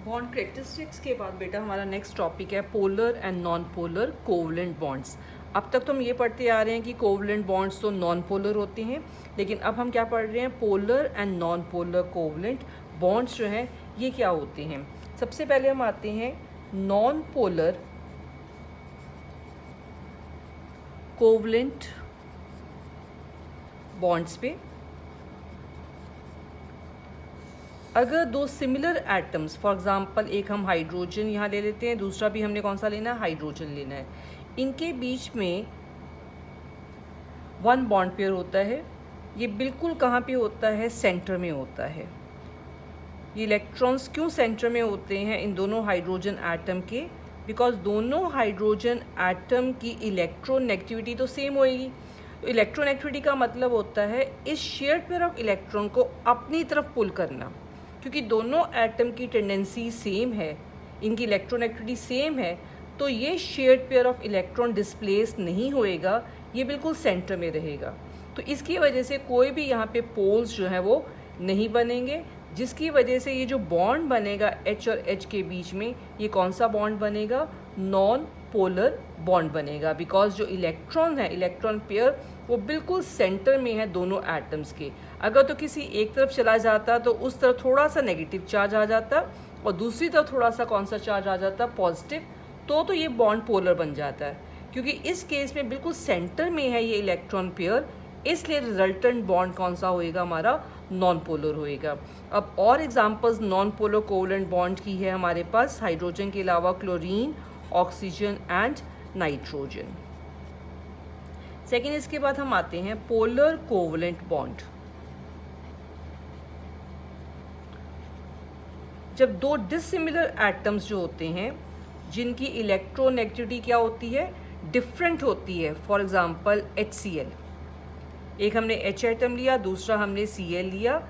Bond characteristics के बाद बेटा हमारा नेक्स्ट टॉपिक है polar and non polar covalent bonds. अब तक तो हम ये पढ़ते आ रहे हैं कि कोवलेंट बॉन्ड्स तो नॉन पोलर होते हैं, लेकिन अब हम क्या पढ़ रहे हैं, polar and non polar covalent bonds जो हैं ये क्या होते हैं। सबसे पहले हम आते हैं नॉन पोलर कोवलेंट बॉन्ड्स पे। अगर दो सिमिलर एटम्स, फॉर एग्जांपल एक हम हाइड्रोजन यहाँ ले लेते हैं, दूसरा भी हमने कौन सा लेना है, हाइड्रोजन लेना है, इनके बीच में वन बॉन्ड पेयर होता है। ये बिल्कुल कहाँ पे होता है, सेंटर में होता है। ये इलेक्ट्रॉन्स क्यों सेंटर में होते हैं इन दोनों हाइड्रोजन एटम के, बिकॉज दोनों हाइड्रोजन एटम की इलेक्ट्रोनेगेटिविटी तो सेम होएगी। तो इलेक्ट्रोनेगेटिविटी का मतलब होता है इस शेयर्ड पेयर ऑफ इलेक्ट्रॉन को अपनी तरफ पुल करना। क्योंकि दोनों एटम की टेंडेंसी सेम है, इनकी इलेक्ट्रोनेगेटिविटी सेम है, तो ये shared pair of electron displace नहीं होएगा, ये बिल्कुल सेंटर में रहेगा। तो इसकी वजह से कोई भी यहाँ पे पोल्स जो है वो नहीं बनेंगे, जिसकी वजह से ये जो बॉन्ड बनेगा H और H के बीच में, ये कौन सा बॉन्ड बनेगा, नॉन पोलर बॉन्ड बनेगा। बिकॉज जो इलेक्ट्रॉन है, इलेक्ट्रॉन पेयर वो बिल्कुल सेंटर में है दोनों एटम्स के। अगर तो किसी एक तरफ चला जाता तो उस तरफ थोड़ा सा नेगेटिव चार्ज आ जाता और दूसरी तरफ थोड़ा सा कौन सा चार्ज आ जाता, पॉजिटिव, तो ये बॉन्ड पोलर बन जाता है। क्योंकि इस केस में बिल्कुल सेंटर में है ये इलेक्ट्रॉन पेयर, इसलिए रिजल्टेंट बॉन्ड कौन सा होएगा, हमारा नॉन पोलर होएगा। अब और examples non polar covalent bond की है हमारे पास, हाइड्रोजन के अलावा chlorine, oxygen and nitrogen. Second, इसके बाद हम आते हैं पोलर कोवलेंट बॉन्ड। जब दो डिसिमिलर एटम्स जो होते हैं जिनकी इलेक्ट्रोनेगेटिविटी क्या होती है, डिफरेंट होती है, फॉर एग्जांपल HCl, एक हमने H एटम लिया, दूसरा हमने Cl लिया,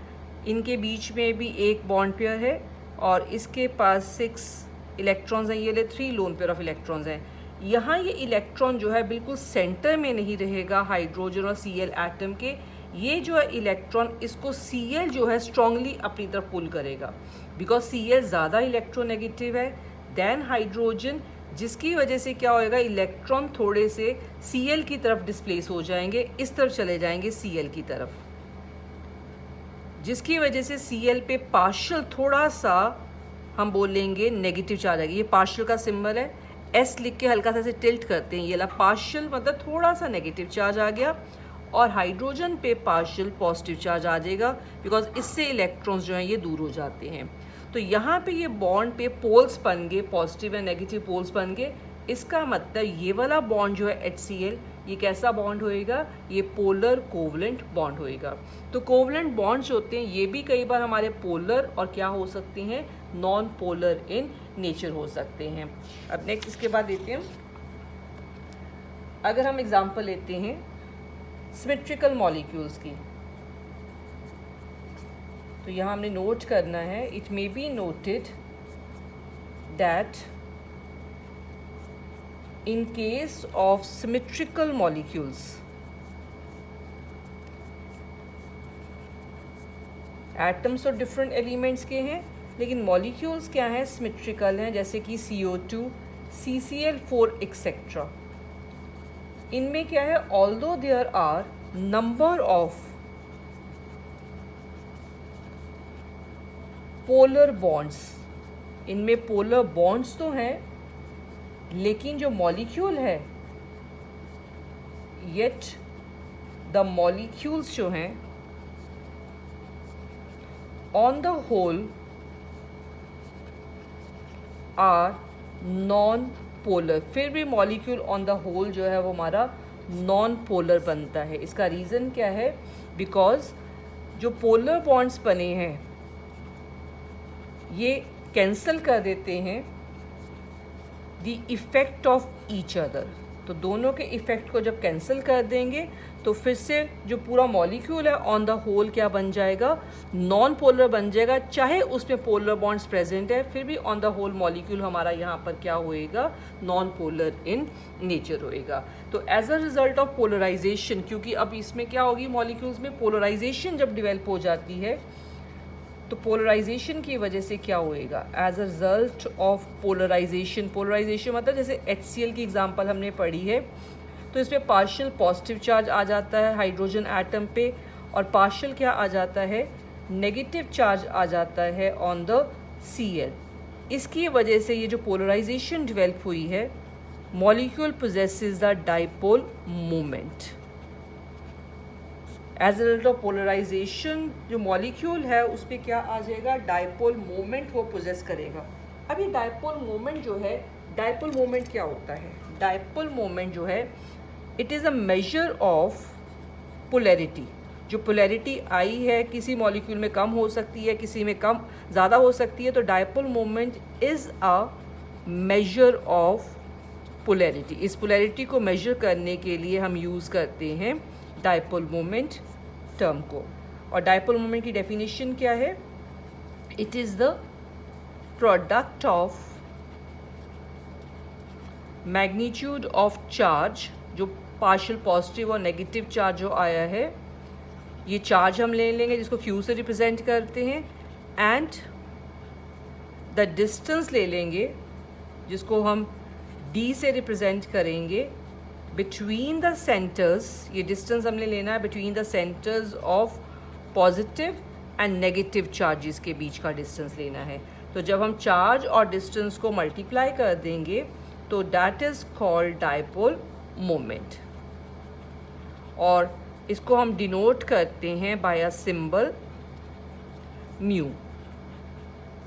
इनके बीच में भी एक बॉन्ड पेयर है और इसके पास 6 इलेक्ट्रॉन्स हैं, ये ले 3 लोन पेयर ऑफ इलेक्ट्रॉन्स हैं। यहाँ ये इलेक्ट्रॉन जो है बिल्कुल सेंटर में नहीं रहेगा हाइड्रोजन और Cl एटम के, ये जो है इलेक्ट्रॉन इसको Cl जो है स्ट्रांगली अपनी तरफ पुल करेगा, बिकॉज Cl ज़्यादा इलेक्ट्रोनेगेटिव है देन हाइड्रोजन, जिसकी वजह से क्या होएगा, इलेक्ट्रॉन थोड़े से Cl की तरफ डिस्प्लेस हो जाएंगे, इस तरफ चले जाएंगे Cl की तरफ, जिसकी वजह से Cl पे पार्शियल थोड़ा सा हम बोलेंगे नेगेटिव चार्ज आएगा। ये पार्शियल का सिंबल है, S लिख के हल्का सा से टिल्ट करते हैं, ये ला पार्शियल मतलब थोड़ा सा नेगेटिव चार्ज आ गया, और हाइड्रोजन पे पार्शियल पॉजिटिव चार्ज आ जाएगा, बिकॉज इससे इलेक्ट्रॉन्स जो हैं ये दूर हो जाते हैं। तो यहाँ पे ये बॉन्ड पे पोल्स बन गए, पॉजिटिव एंड नेगेटिव पोल्स बन गए। इसका मतलब ये वाला बॉन्ड जो है HCl, ये कैसा बॉन्ड होएगा, ये पोलर कोवलेंट बॉन्ड होएगा। तो कोवलेंट बॉन्ड्स होते हैं ये भी कई बार हमारे पोलर और क्या हो सकते हैं, नॉन पोलर इन नेचर हो सकते हैं। अब नेक्स्ट इसके बाद लेते हैं, अगर हम एग्जांपल लेते हैं सिमेट्रिकल मॉलिक्यूल्स की, तो यहाँ हमने नोट करना है, it may be noted that in case of symmetrical molecules, atoms और डिफरेंट एलिमेंट्स के हैं, लेकिन मॉलिक्यूल्स क्या हैं, सिमेट्रिकल हैं, जैसे कि CO2, CCl4 एक्सेट्रा। इनमें क्या है, although there are number of polar bonds, इनमें पोलर बॉन्ड्स तो हैं, लेकिन जो मॉलिक्यूल है, येट द मॉलिक्यूल्स जो हैं on the whole are non polar. फिर भी मॉलिक्यूल ऑन द होल जो है वो हमारा नॉन पोलर बनता है। इसका रीज़न क्या है, बिकॉज जो पोलर बॉन्ड्स बने हैं ये कैंसल कर देते हैं the effect of each other. तो दोनों के इफ़ेक्ट को जब कैंसिल कर देंगे तो फिर से जो पूरा मॉलिक्यूल है ऑन द होल क्या बन जाएगा, नॉन पोलर बन जाएगा। चाहे उसमें पोलर बॉन्ड्स प्रेजेंट है, फिर भी ऑन द होल मॉलिक्यूल हमारा यहाँ पर क्या होएगा, नॉन पोलर इन नेचर होएगा। तो as a result of polarisation, क्योंकि अब इसमें क्या होगी, मॉलिक्यूल्स में पोलराइजेशन जब डिवेल्प हो जाती है तो पोलराइजेशन की वजह से क्या होएगा, as a result of polarisation, polarisation मतलब जैसे HCl की एग्जांपल हमने पढ़ी है, तो इस पर पार्शियल पॉजिटिव चार्ज आ जाता है हाइड्रोजन एटम पे, और पार्शियल क्या आ जाता है, नेगेटिव चार्ज आ जाता है ऑन द Cl। इसकी वजह से ये जो पोलराइजेशन डेवलप हुई है, molecule possesses the dipole moment. As a result of polarisation जो मॉलिक्यूल है उस पर क्या आ जाएगा, डाइपोल मोमेंट वो पोजेस करेगा। अब ये डाइपोल मोमेंट जो है, डाइपोल मोमेंट क्या होता है, डाइपोल मोमेंट जो है it is a measure of polarity. जो पोलैरिटी आई है किसी मॉलिक्यूल में कम हो सकती है, किसी में कम ज़्यादा हो सकती है, तो dipole moment is a measure of polarity. इस पोलैरिटी को मेजर करने के लिए हम यूज़ करते हैं डाइपोल मोमेंट टर्म को। और डाइपोल मोमेंट की डेफिनेशन क्या है, it is the product of magnitude of charge, जो पार्शियल पॉजिटिव और नेगेटिव चार्ज जो आया है, ये चार्ज हम ले लेंगे जिसको Q से रिप्रेजेंट करते हैं, एंड द डिस्टेंस ले लेंगे जिसको हम D से रिप्रेजेंट करेंगे बिटवीन द सेंटर्स। ये डिस्टेंस हमने लेना है between the centres of positive and negative charges के बीच का डिस्टेंस लेना है। तो जब हम चार्ज और डिस्टेंस को मल्टीप्लाई कर देंगे तो that is called dipole moment, और इसको हम डिनोट करते हैं बाय अ सिंबल म्यू।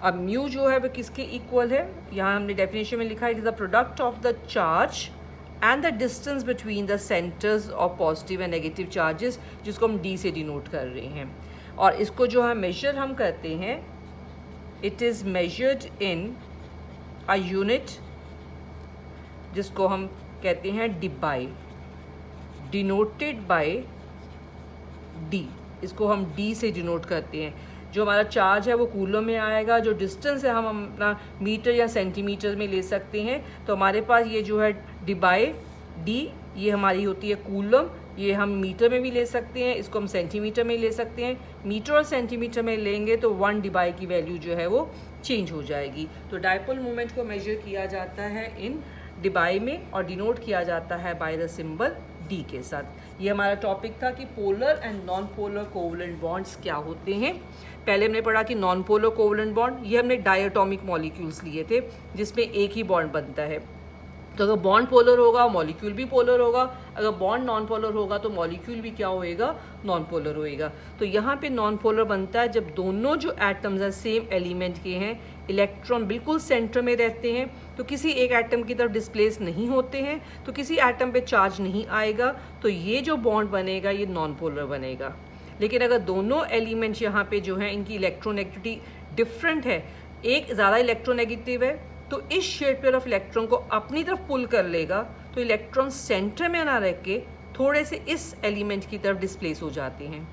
अब म्यू जो है वो किसके इक्वल है, यहाँ हमने डेफिनेशन में लिखा है, it is the product of the charge and the distance between the centres of positive and negative charges, जिसको हम D से डिनोट कर रहे हैं। और इसको जो है मेजर हम करते हैं, it is measured in a unit जिसको हम कहते हैं डिबाई, डिनोटेड बाय D। इसको हम D से डिनोट करते हैं। जो हमारा चार्ज है वो कूलम में आएगा, जो डिस्टेंस है हम अपना मीटर या सेंटीमीटर में ले सकते हैं। तो हमारे पास ये जो है डिबाई D, ये हमारी होती है कूलम, ये हम मीटर में भी ले सकते हैं, इसको हम सेंटीमीटर में ले सकते हैं। मीटर और सेंटीमीटर में लेंगे तो 1 डिबाई की वैल्यू जो है वो चेंज हो जाएगी। तो डाइपोल मोमेंट को मेजर किया जाता है इन डिबाई में और डिनोट किया जाता है बाय द सिंबल D के साथ। ये हमारा टॉपिक था कि polar and non polar covalent bonds क्या होते हैं। पहले हमने पढ़ा कि नॉन पोलर कोवलेंट बॉन्ड, ये हमने डायटोमिक मॉलिक्यूल्स लिए थे जिसमें एक ही बॉन्ड बनता है। तो अगर बॉन्ड पोलर होगा मॉलिक्यूल भी पोलर होगा, अगर बॉन्ड नॉन पोलर होगा तो मॉलिक्यूल भी क्या होएगा, नॉन पोलर होएगा। तो यहाँ पे नॉन पोलर बनता है जब दोनों जो एटम्स हैं सेम एलिमेंट के हैं, इलेक्ट्रॉन बिल्कुल सेंटर में रहते हैं, तो किसी एक एटम की तरफ डिस्प्लेस नहीं होते हैं, तो किसी एटम पे चार्ज नहीं आएगा, तो ये जो बॉन्ड बनेगा ये नॉन पोलर बनेगा। लेकिन अगर दोनों एलिमेंट्स यहाँ पे जो हैं इनकी इलेक्ट्रोनेगेटिविटी डिफरेंट है, एक ज़्यादा इलेक्ट्रोनेगेटिव है तो इस शेड पेयर ऑफ इलेक्ट्रॉन को अपनी तरफ पुल कर लेगा, तो इलेक्ट्रॉन सेंटर में ना रह के थोड़े से इस एलिमेंट की तरफ डिस्प्लेस हो जाते हैं,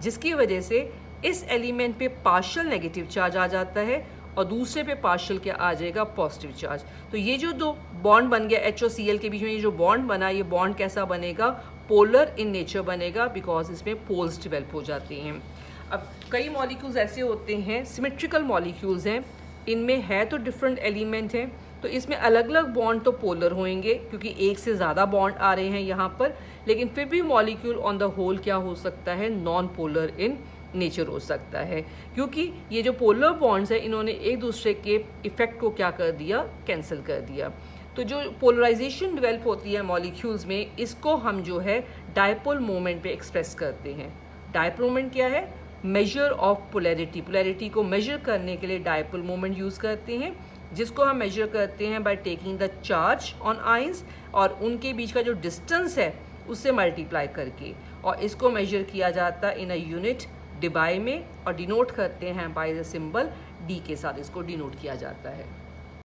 जिसकी वजह से इस एलिमेंट पे पार्शियल नेगेटिव चार्ज आ जाता है और दूसरे पे पार्शियल क्या आ जाएगा, पॉजिटिव चार्ज। तो ये जो दो बॉन्ड बन गया H और Cl के बीच में, ये जो बॉन्ड बना, ये बॉन्ड कैसा बनेगा, पोलर इन नेचर बनेगा, बिकॉज इसमें पोल्स डेवलप हो जाते हैं। अब कई मॉलिक्यूल्स ऐसे होते हैं, सिमेट्रिकल मॉलिक्यूल्स हैं, इनमें है तो डिफरेंट एलिमेंट हैं, तो इसमें अलग अलग बॉन्ड तो पोलर होंगे क्योंकि एक से ज़्यादा बॉन्ड आ रहे हैं यहाँ पर, लेकिन फिर भी मॉलिक्यूल ऑन द होल क्या हो सकता है, नॉन पोलर इन नेचर हो सकता है, क्योंकि ये जो पोलर बॉन्ड्स हैं इन्होंने एक दूसरे के इफ़ेक्ट को क्या कर दिया, कैंसिल कर दिया। तो जो पोलराइजेशन डेवलप होती है मॉलिक्यूल्स में, इसको हम जो है डाइपोल मोमेंट पे एक्सप्रेस करते हैं। डाइपोल मोमेंट क्या है, मेजर ऑफ पोलैरिटी। पोलैरिटी को मेजर करने के लिए डाइपोल मोमेंट यूज़ करते हैं, जिसको हम मेजर करते हैं by taking the charge on ions और उनके बीच का जो डिस्टेंस है उससे मल्टीप्लाई करके, और इसको मेजर किया जाता है इन अ यूनिट डिबाई में और डिनोट करते हैं बाय द सिंबल D के साथ, इसको डिनोट किया जाता है।